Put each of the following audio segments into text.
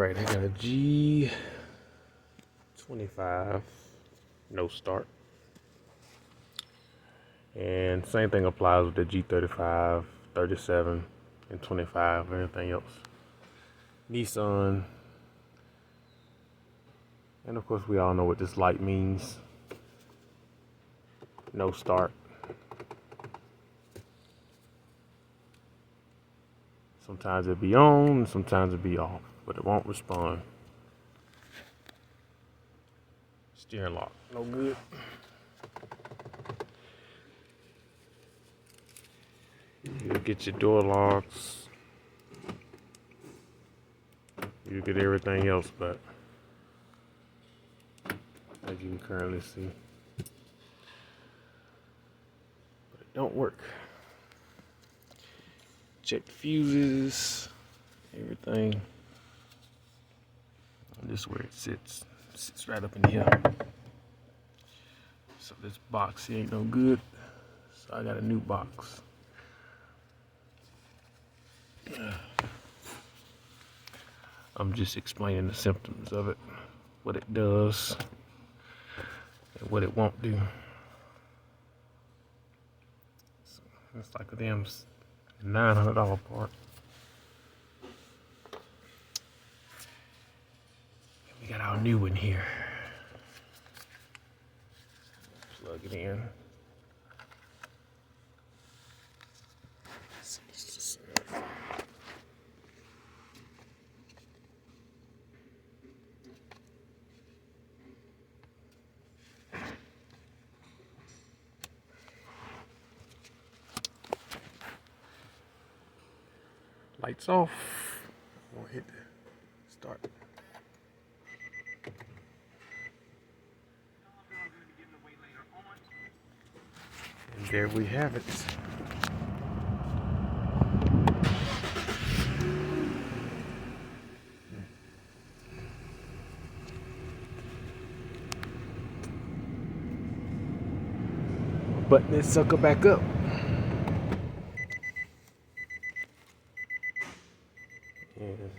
Alright, I got a G25, no start. And same thing applies with the G35, 37, and 25, everything else. Nissan. And of course we all know what this light means. No start. Sometimes it be on, sometimes it be off, but it won't respond. Steering lock, no good. You'll get your door locks. You get everything else, but as you can currently see, but it don't work. Check the fuses, everything. This is where it sits. It sits right up in here. So this box here ain't no good. So I got a new box. I'm just explaining the symptoms of it, what it does, and what it won't do. So it's like a damn $900 part. We got our new one here. Plug it in. Lights off. We'll hit the start. And there we have it. Button this sucker back up. And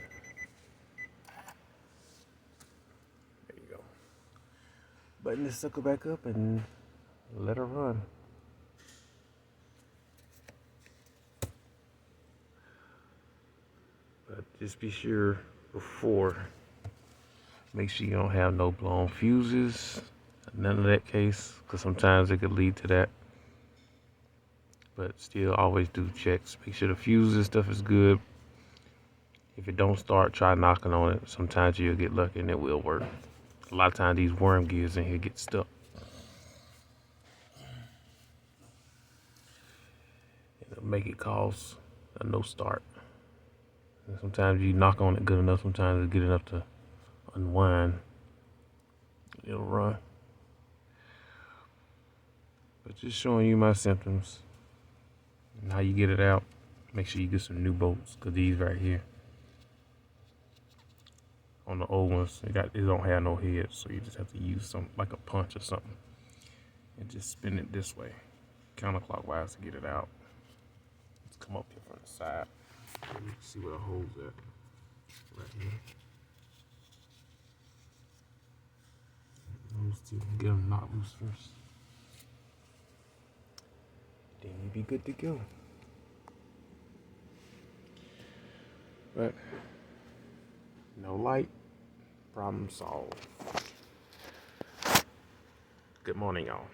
there you go. Button this sucker back up and let her run. But just be sure before, make sure you don't have no blown fuses, none of that case, because sometimes it could lead to that. But still always do checks. Make sure the fuses stuff is good. If it don't start, try knocking on it. Sometimes you'll get lucky and it will work. A lot of times these worm gears in here get stuck. It'll make it cause a no start. And sometimes you knock on it good enough, sometimes it's good enough to unwind. It'll run. But just showing you my symptoms and how you get it out. Make sure you get some new bolts, because these right here, on the old ones, it don't have no head, so you just have to use some, like a punch or something, and just spin it this way, counterclockwise, to get it out. Let's come up here from the side. Let me see where the hole's at. Right here. Let me see if we can get them knocked loose first. Then you'll be good to go. But no light, problem solved. Good morning, y'all.